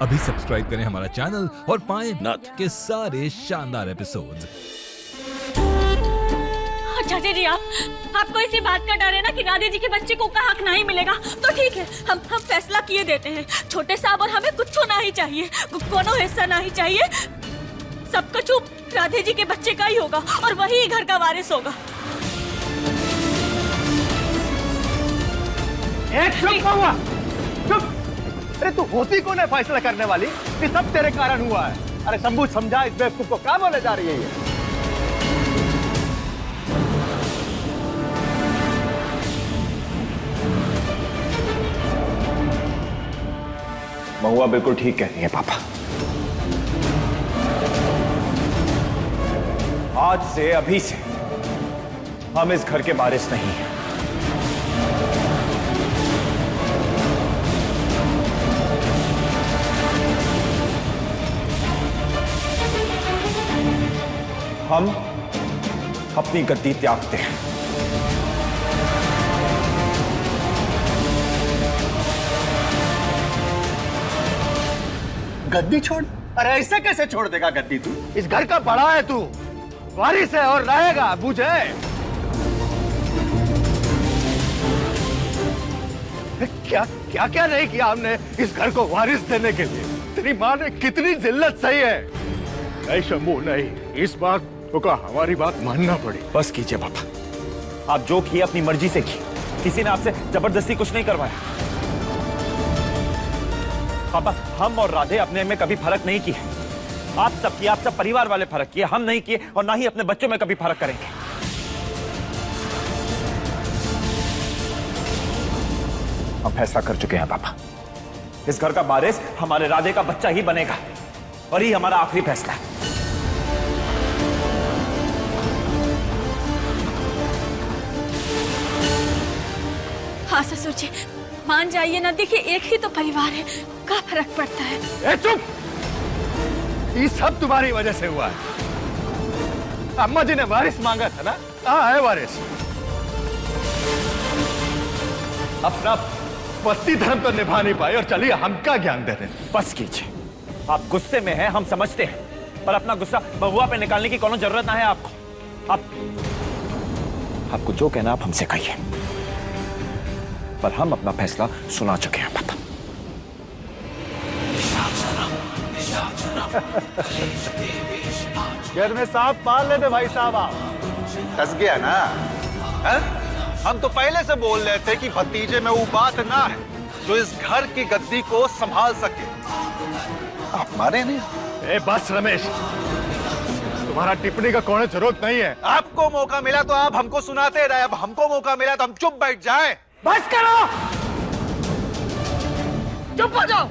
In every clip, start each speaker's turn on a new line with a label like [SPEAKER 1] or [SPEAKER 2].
[SPEAKER 1] अभी सब्सक्राइब करें हमारा चैनल और पाएं
[SPEAKER 2] नाथ
[SPEAKER 1] के सारे शानदार एपिसोड्स।
[SPEAKER 3] चाचा जी आपको इसी बात का डर है ना कि राधे जी के बच्चे को का हक नहीं मिलेगा, तो ठीक है, हम फैसला किए देते हैं। छोटे साहब और हमें कुछ नहीं चाहिए, कोनो हिस्सा नहीं चाहिए। सबका चुप राधे जी के बच्चे का ही होगा और वही घर का वारिस होगा।
[SPEAKER 4] चुप हुआ, चुप। अरे तू होती कौन है फैसला करने वाली? ये सब तेरे कारण हुआ है। अरे शंभू समझा इस बेवकूफ को, क्या बोले जा रही है ये? महुआ बिल्कुल ठीक कह रही है पापा। आज से, अभी से हम इस घर के वारिस नहीं हैं। हम अपनी गद्दी त्यागते हैं। गद्दी छोड़? अरे ऐसे कैसे छोड़ देगा गद्दी तू? इस घर का बड़ा है तू, वारिस है और रहेगा, बुझे? क्या क्या क्या नहीं किया हमने इस घर को वारिस देने के लिए? तेरी माँ ने कितनी जिल्लत सही है। नहीं शंभू नहीं, इस बात को हमारी बात मानना पड़ी। बस कीजिए पापा, आप जो किए अपनी मर्जी से किए, किसी ने आपसे जबरदस्ती कुछ नहीं करवाया। पापा हम और राधे अपने में कभी फर्क नहीं किए। आप सब किए, आप सब परिवार वाले फर्क किए, हम नहीं किए और ना ही अपने बच्चों में कभी फर्क करेंगे। हम फैसला कर चुके हैं पापा, इस घर का वारिस हमारे राधे का बच्चा ही बनेगा और ये हमारा आखिरी फैसला है।
[SPEAKER 3] हाँ ससुर जी मान जाइए ना, देखिए एक ही तो परिवार है, क्या फर्क पड़ता है।
[SPEAKER 4] ए चुप! ये सब तुम्हारी वजह से हुआ है। अम्मा जी ने वारिस मांगा था ना, कहाँ है वारिस? अपना पति धर्म तो निभा नहीं पाए और चलिए हमका ज्ञान दे रहे। बस कीजिए, आप गुस्से में हैं, हम समझते हैं, पर अपना गुस्सा बहुआ पे निकालने की कोनो जरूरत ना है आपको। आपको जो कहना आप हमसे कहिए, पर हम अपना फैसला सुना चुके हैं पापा। घर में सांप पाल लेते भाई साहब आप।
[SPEAKER 5] फंस गया ना? है? हम तो पहले से बोल रहे थे कि भतीजे में वो बात ना है जो इस घर की गद्दी को संभाल सके। आप मारे नहीं?
[SPEAKER 4] ए बस रमेश, तुम्हारा टिप्पणी का कोई जरूरत नहीं है।
[SPEAKER 5] आपको मौका मिला तो आप हमको सुनाते रहे, अब हमको मौका मिला तो हम चुप बैठ जाएं।
[SPEAKER 6] बस करो, चुप हो जाओ।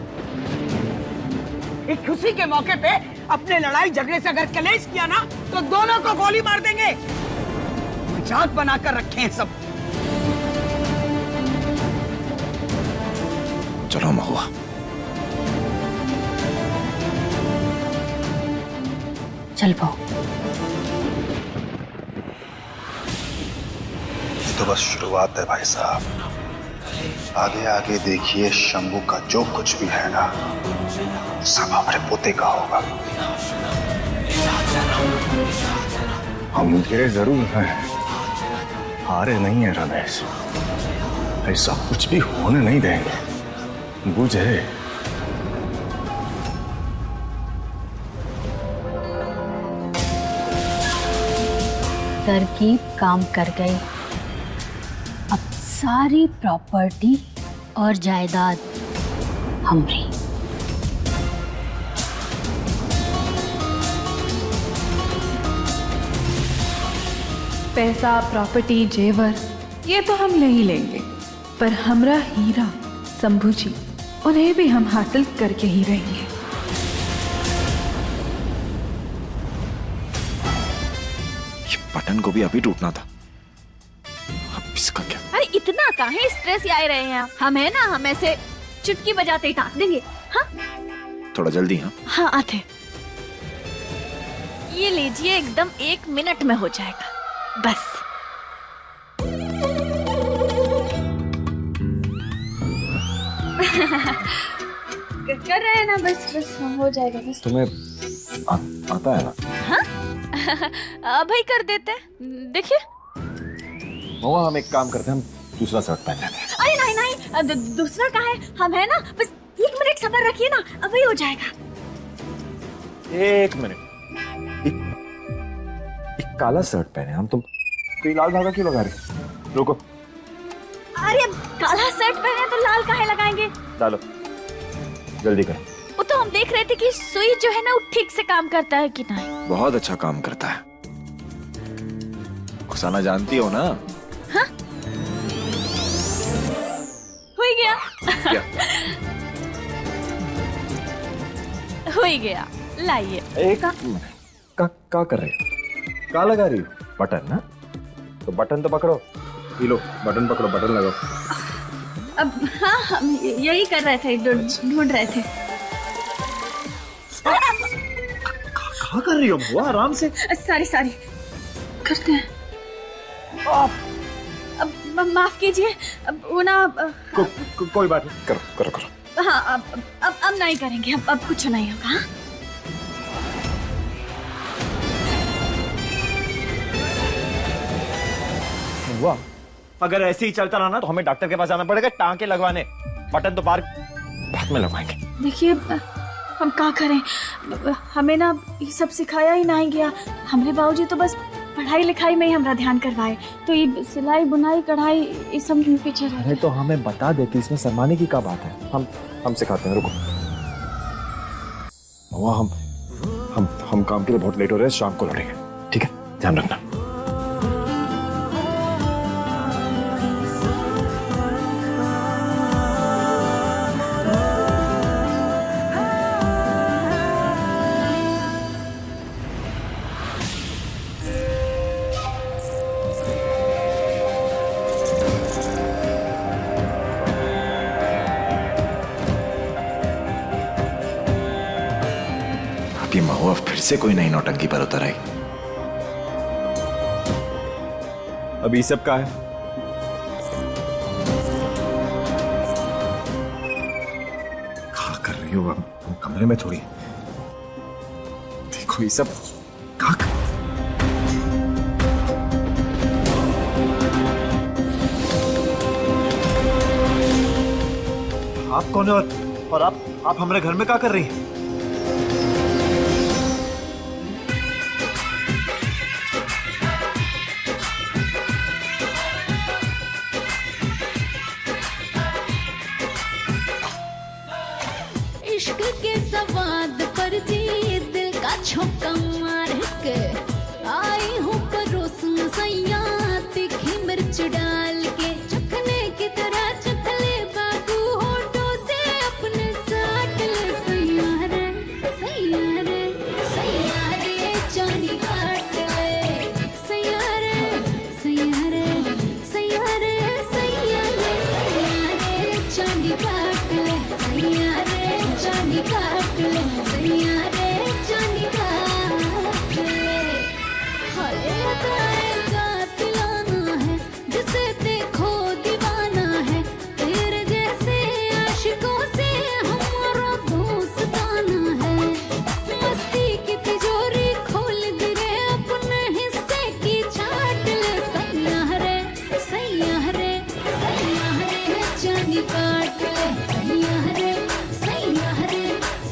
[SPEAKER 6] एक खुशी के मौके पे अपने लड़ाई झगड़े से अगर कलेश किया ना तो दोनों को गोली मार देंगे। मजाक बनाकर रखे हैं सब।
[SPEAKER 2] चलो महुआ।
[SPEAKER 3] चल पाओ।
[SPEAKER 5] ये तो बस शुरुआत है भाई साहब, आगे आगे देखिए शंभू का जो कुछ भी है ना सब हमारे पोते का होगा।
[SPEAKER 4] हम गिरे जरूर हैं, हारे नहीं है रमेश। ऐसा कुछ भी होने नहीं देंगे, बुझे?
[SPEAKER 7] तरकीब काम कर गई। अब सारी प्रॉपर्टी और जायदाद हमारी।
[SPEAKER 8] पैसा, प्रॉपर्टी, जेवर ये तो हम ले ही लेंगे, पर हमरा हीरा शंभू जी, उन्हें भी हम हासिल करके ही रहेंगे।
[SPEAKER 2] ये बटन को भी अभी टूटना था, अब इसका क्या?
[SPEAKER 3] अरे इतना काहे स्ट्रेस आए रहे हैं आप? हम है ना, हम ऐसे चुटकी बजाते ही टाक देंगे। हाँ
[SPEAKER 2] थोड़ा जल्दी। हाँ
[SPEAKER 3] हाँ आते। ये लीजिए, एकदम 1 मिनट में हो जाएगा बस। कर रहे हैं ना, बस बस हो जाएगा बस।
[SPEAKER 2] तुम्हें आता है ना?
[SPEAKER 3] हाँ भाई कर देते हैं, देखिए।
[SPEAKER 2] महुआ हम एक काम करते हैं, हम दूसरा शर्ट पहन लेते हैं।
[SPEAKER 3] अरे नहीं नहीं, दूसरा का है, हम है ना, बस 1 मिनट सब्र रखिए ना, अब वही हो जाएगा।
[SPEAKER 2] 1 मिनट, एक काला शर्ट पहने हम, तुम तो ये लाल धागा क्यों लगा रहे? रुको।
[SPEAKER 3] अरे काला शर्ट पहने तो लाल काहे लगाएंगे?
[SPEAKER 2] डालो, जल्दी करो।
[SPEAKER 3] वो तो हम देख रहे थे कि सुई जो है ना वो ठीक से काम करता है कि नहीं।
[SPEAKER 2] बहुत अच्छा काम करता है। घुसाना जानती हो ना?
[SPEAKER 3] हाँ? हो गया। हो गया, लाइए।
[SPEAKER 2] एक मिनट, का कर रही हो? का लगा रही हो? बटन ना? तो बटन तो पकड़ो, ये लो बटन पकड़ो, बटन लगाओ।
[SPEAKER 3] अब हाँ हम यही कर रहे थे, ढूंढ रहे थे।
[SPEAKER 2] क्या कर रही हो बुआ? आराम से।
[SPEAKER 3] सॉरी करते हैं। अब माफ कीजिए, अब वो ना
[SPEAKER 2] कोई बात नहीं, करो।
[SPEAKER 3] हाँ अब नहीं करेंगे, अब कुछ नहीं होगा। हाँ?
[SPEAKER 4] हुआ अगर ऐसे ही चलता रहा ना तो हमें डॉक्टर के पास जाना पड़ेगा टांके लगवाने। बटन तो बाद में लगवाएंगे।
[SPEAKER 3] देखिए हम क्या करें, हमें ना ये सब सिखाया ही नहीं गया। हमारे बाबूजी तो बस पढ़ाई लिखाई में ही हमारा ध्यान करवाए, तो ये सिलाई बुनाई कढ़ाई ये सब पीछे रहे।
[SPEAKER 2] अरे तो हमें बता देती, इसमें शर्माने की क्या बात है? हम सिखाते हैं, रुको। हुआ हम काम के लिए बहुत लेट हो रहे हैं, शाम को लौटेंगे, ठीक है? ध्यान रखना। ये महुआ फिर से कोई नई नौटंकी पर उतर आई। अब ये सब का है? क्या कर रही हो? कमरे में थोड़ी देखो, ये सब क्या कर... आप कौन है और आप हमारे घर में क्या कर रही हैं?
[SPEAKER 9] इश्क के सवाद पर जी दिल का झोंका मार के आई हूँ परोसन सैया तीखी मिर्च डाल के, चखने की तरह चखले बाबू होठों से अपने साथ ले। सैया रे सैया रे सैया रे चांदी काट ले। सैया रे सैया रे सैया रे सैया रे सैया रे चांदी काट ले। सैया रे चांदी काट ले। सैया रे चांदी काट ले। हाय बताएगा दिलाना है जिसे देखो दीवाना है, तेरे जैसे आशिकों से हमारा दोस्ताना है। मस्ती की तिजोरी खोल दे रे अपने हिस्से की छाट ले। सैया रे सैया रे सैया रे चांदी काट ले। सैया रे सैया रे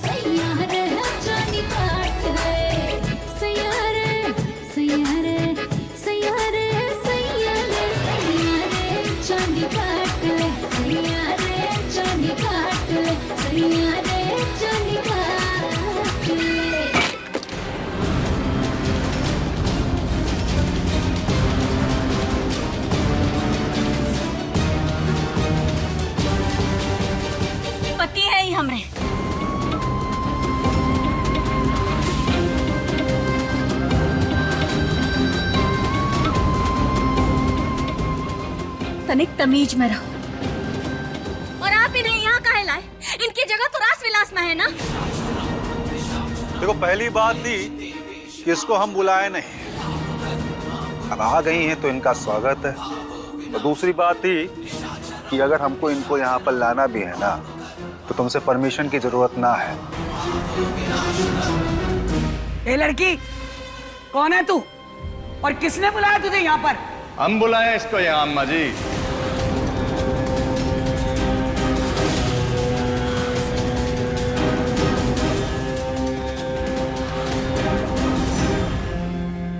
[SPEAKER 9] सैया रे चांदी काट ले। सैया रे सैया रे सैया रे सैया रे सैया रे चांदी काट ले। सैया रे चांदी काट ले। सैया रे चांदी काट ले।
[SPEAKER 3] पति है ही हमरे। तनिक तमीज में रहो। और आप इन्हें यहाँ काहे लाए? इनकी जगह तो रास विलास में है ना।
[SPEAKER 5] देखो पहली बात थी कि इसको हम बुलाए नहीं, अब आ गई हैं तो इनका स्वागत है। और दूसरी बात थी कि अगर हमको इनको यहाँ पर लाना भी है ना तो तुमसे परमिशन की जरूरत ना है।
[SPEAKER 6] ए लड़की, कौन है तू और किसने बुलाया तुझे यहाँ पर?
[SPEAKER 4] हम बुलाए इसको यहाँ अम्मा जी।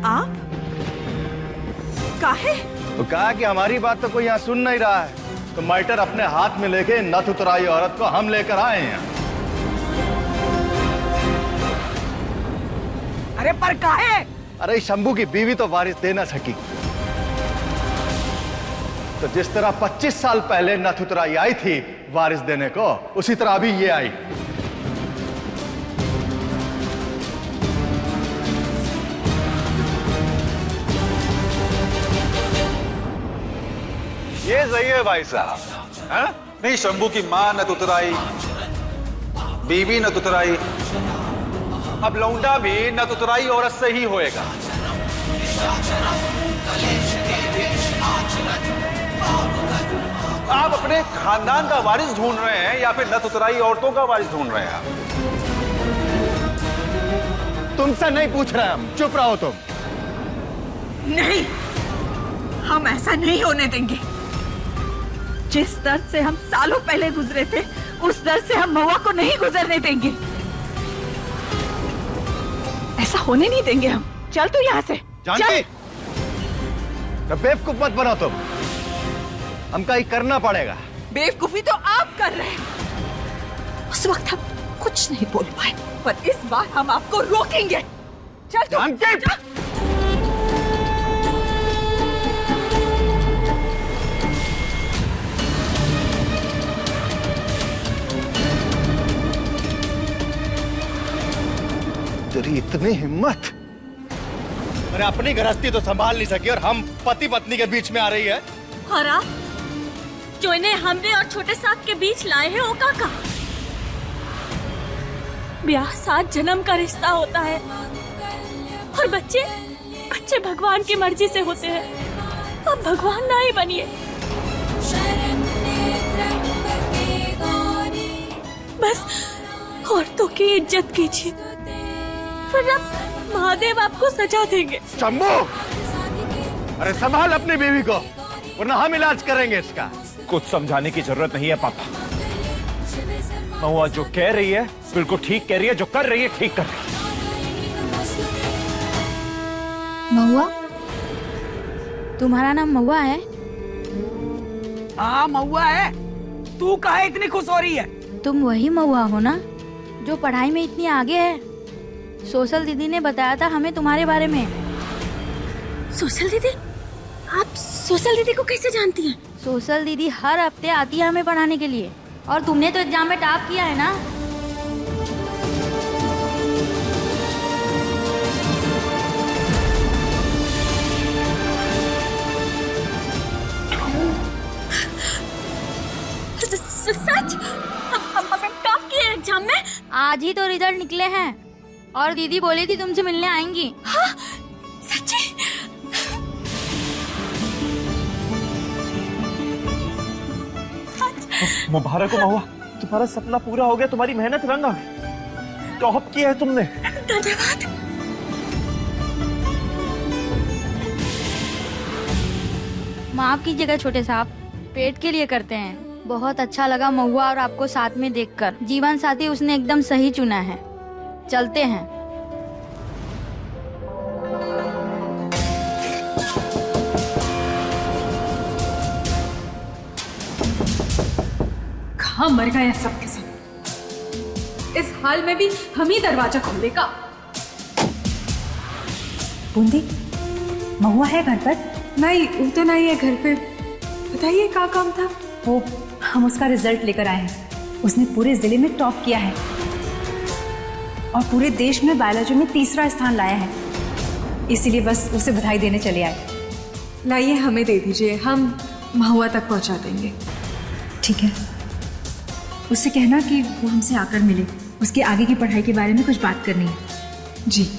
[SPEAKER 3] आप काहे?
[SPEAKER 4] तो कहा कि हमारी बात तो कोई यहाँ सुन नहीं रहा है, तो माइटर अपने हाथ में लेके नथ उतराई औरत को हम लेकर आए हैं।
[SPEAKER 6] अरे पर काहे?
[SPEAKER 4] अरे शंभू की बीवी तो वारिस दे ना सकी, तो जिस तरह 25 साल पहले नथ उतराई आई थी वारिस देने को, उसी तरह अभी ये आई।
[SPEAKER 5] ये सही है भाई साहब, हैं? नहीं, शंभू की मां न तुतराई, बीवी न तुतराई, अब लौंडा भी न तुतराई औरत से ही होएगा। आप अपने खानदान का वारिस ढूंढ रहे हैं या फिर न तुतराई औरतों का वारिस ढूंढ रहे हैं?
[SPEAKER 4] तुमसे नहीं पूछ रहे हम, चुप रहो तुम।
[SPEAKER 6] नहीं, हम ऐसा नहीं होने देंगे। जिस दर्द से हम सालों पहले गुजरे थे, उस दर्द से हम महुआ को नहीं गुजरने देंगे। ऐसा होने नहीं देंगे हम। चल तू यहाँ से।
[SPEAKER 4] जानकी, बेवकूफ मत बनो तुम, हमका ही करना पड़ेगा।
[SPEAKER 6] बेवकूफी तो आप कर रहे हैं। उस वक्त हम कुछ नहीं बोल पाए, पर इस बार हम आपको रोकेंगे। चल तू।
[SPEAKER 4] जानकी! तेरी इतनी हिम्मत! अरे अपनी गृहस्थी तो संभाल नहीं सकी और हम पति पत्नी के बीच में आ रही है।
[SPEAKER 3] और आप जो इन्हें हमरे और छोटे साहब के बीच लाए हैं, वो काका। ब्याह 7 जन्म का रिश्ता होता है और बच्चे भगवान की मर्जी से होते हैं। अब भगवान ना ही बनिए। बस औरतों की इज्जत कीजिए, फिर अब महादेव आपको सजा देंगे।
[SPEAKER 4] शंभू, अरे संभाल अपनी बीवी को, वरना हम इलाज करेंगे इसका। कुछ समझाने की जरूरत नहीं है पापा। महुआ जो कह रही है बिल्कुल ठीक कह रही है, जो कर रही है ठीक कर रही है।
[SPEAKER 7] महुआ, तुम्हारा नाम महुआ है?
[SPEAKER 6] हाँ महुआ है। तू काहे इतनी खुश हो रही है?
[SPEAKER 7] तुम वही महुआ हो ना जो पढ़ाई में इतनी आगे है? सोशल दीदी ने बताया था हमें तुम्हारे बारे में।
[SPEAKER 3] सोशल दीदी? आप सोशल दीदी को कैसे जानती हैं?
[SPEAKER 7] सोशल दीदी हर हफ्ते आती है हमें पढ़ाने के लिए, और तुमने तो एग्जाम में टॉप किया है ना।
[SPEAKER 3] सच? हमने टॉप किया एग्जाम में?
[SPEAKER 7] आज ही तो रिजल्ट निकले हैं और दीदी बोली थी तुमसे मिलने आएंगी।
[SPEAKER 3] हाँ, सच्ची?
[SPEAKER 4] मुबारक हो महुआ, तुम्हारा सपना पूरा हो गया, तुम्हारी मेहनत रंग आ गई। टॉप किया है तुमने।
[SPEAKER 3] धन्यवाद।
[SPEAKER 7] माफ कीजिएगा छोटे साहब, पेट के लिए करते हैं। बहुत अच्छा लगा महुआ और आपको साथ में देखकर। जीवन साथी उसने एकदम सही चुना है। चलते हैं।
[SPEAKER 8] कहाँ मर गए सब के सब। इस हाल में भी हम ही दरवाजा खोलेगा।
[SPEAKER 10] बूंदी, महुआ है घर पर?
[SPEAKER 8] नहीं, वो तो नहीं है घर पे। बताइए क्या काम था?
[SPEAKER 10] वो हम उसका रिजल्ट लेकर आए हैं। उसने पूरे जिले में टॉप किया है और पूरे देश में बायोलॉजी में 3रा स्थान लाया है। इसीलिए बस उसे बधाई देने चले आए।
[SPEAKER 8] लाइए, हमें दे दीजिए, हम महुआ तक पहुंचा देंगे।
[SPEAKER 10] ठीक है, उससे कहना कि वो हमसे आकर मिले। उसके आगे की पढ़ाई के बारे में कुछ बात करनी है।
[SPEAKER 8] जी।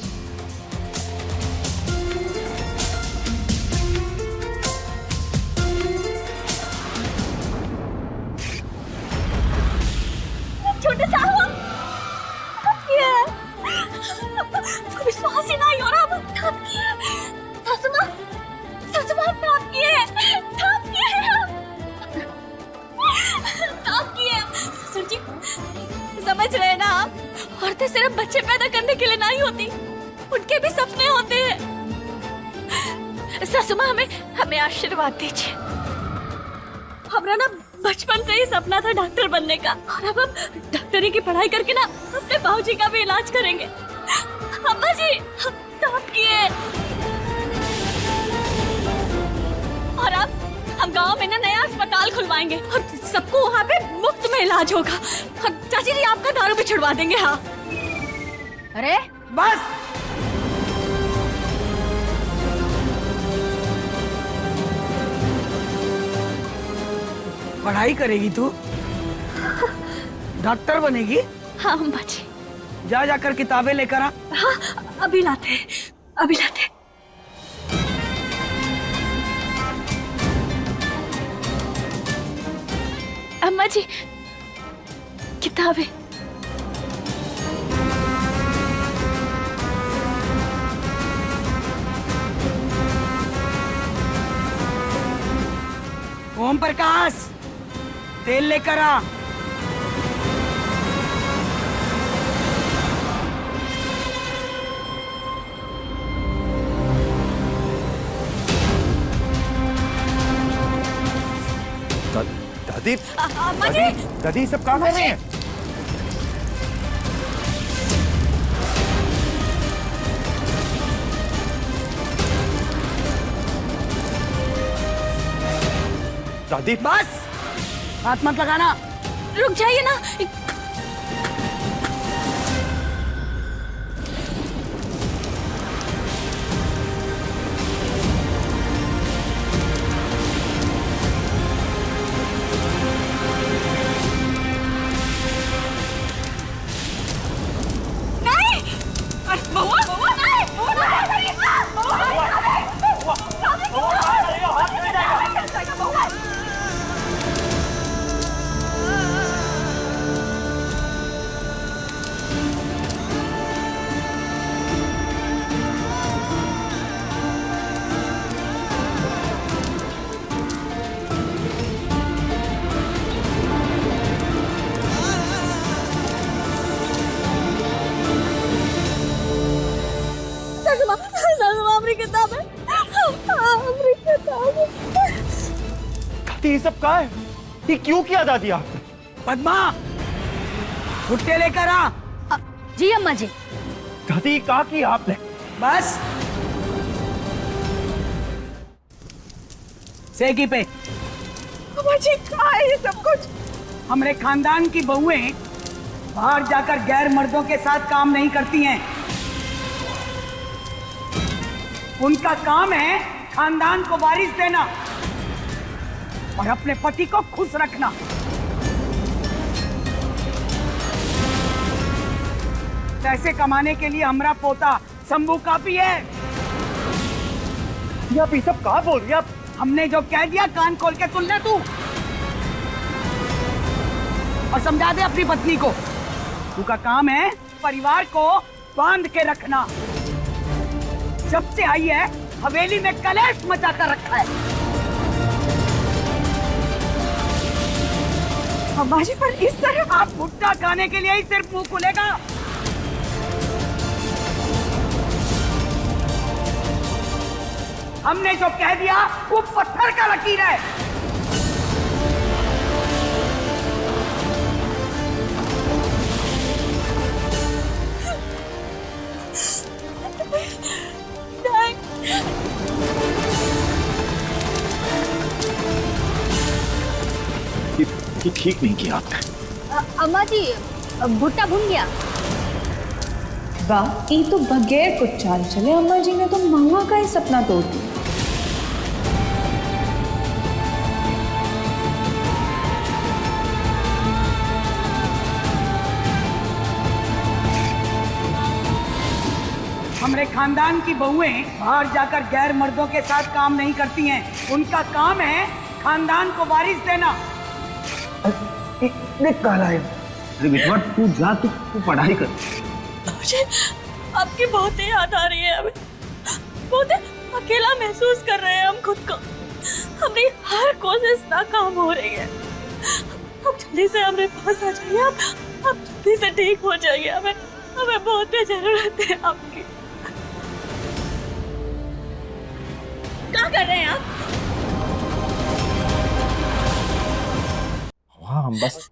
[SPEAKER 3] वहाँ से नहीं हो रहा, अब ठप किए। सासुमा ठप किए ससुर जी, समझ रहे हैं ना आप? औरतें सिर्फ बच्चे पैदा करने के लिए नहीं होती, उनके भी सपने होते हैं। सासुमा हमें आशीर्वाद दीजिए। हमारा ना बचपन से ही सपना था डॉक्टर बनने का, और अब हम डॉक्टरी की पढ़ाई करके ना अपने बाबूजी का भी इलाज करेंगे। अम्मा जी टॉप किए। और अब हम गांव में ना नया अस्पताल खुलवाएंगे और सबको वहाँ पे मुफ्त में इलाज होगा। और चाची जी आपका दारू भी छुड़वा देंगे। हाँ
[SPEAKER 6] अरे बस, पढ़ाई करेगी तू? डॉक्टर बनेगी?
[SPEAKER 3] हाँ अम्मा जी।
[SPEAKER 6] जाकर किताबें लेकर आ।
[SPEAKER 3] हाँ अभी लाते। अम्मा जी किताबें।
[SPEAKER 6] ओम प्रकाश, तेल लेकर आ।
[SPEAKER 4] दादी,
[SPEAKER 3] अम्मा जी,
[SPEAKER 4] दादी सब कहाँ कर रहे हैं? दादी
[SPEAKER 6] बस, हाथ मत लगाना।
[SPEAKER 3] रुक जाइए ना।
[SPEAKER 4] दादी ये सब कहाँ है? ये क्यों किया दादी आपने?
[SPEAKER 6] पद्मा, भुट्टे लेकर आ।
[SPEAKER 3] जी अम्मा जी।
[SPEAKER 4] दादी ये कहाँ किया आपने?
[SPEAKER 6] बस, सेकी पे। अम्मा जी कहाँ है ये सब कुछ? हमारे खानदान की बहुएं बाहर जाकर गैर मर्दों के साथ काम नहीं करती हैं। उनका काम है खानदान को वारिस देना और अपने पति को खुश रखना। पैसे कमाने के लिए हमारा पोता शंभू काफी है।
[SPEAKER 4] ये आप ये सब कहाँ बोल रही हैं?
[SPEAKER 6] हमने जो कह दिया कान खोल के सुन ले तू, और समझा दे अपनी पत्नी को। तू का काम है परिवार को बांध के रखना। जब से आई है हवेली में कलेश मचा कर रखा है। अम्मा जी पर इस तरह आप भुट्टा खाने के लिए ही सिर्फ मुंह खुलेगा। हमने जो कह दिया वो पत्थर का लकीर है।
[SPEAKER 4] ये ठीक नहीं किया आपने।
[SPEAKER 3] अम्मा जी भुट्टा भून गया।
[SPEAKER 8] वाह, ये तो बगैर कुछ चाल चले अम्मा जी ने तो महुआ का ही सपना तोड़ दिया।
[SPEAKER 6] हमारे खानदान की बहुएं बाहर जाकर गैर मर्दों के साथ काम नहीं करती हैं। उनका काम है खानदान को वारिस देना।
[SPEAKER 2] काला है। अरे बेटवा तू जा, तू पढ़ाई कर।
[SPEAKER 3] आपकी बहुत ही याद आ रही है हमें, बहुत अकेला महसूस कर रहे हैं हम खुद को। हमारी हर कोशिश नाकाम हो रही है। आप जल्दी से हमारे पास आ जाइए, आप जल्दी से ठीक हो जाइए। हमें बहुत ही जरूरत है आपकी। क्या कर रहे हैं आप?
[SPEAKER 2] हाँ हम बस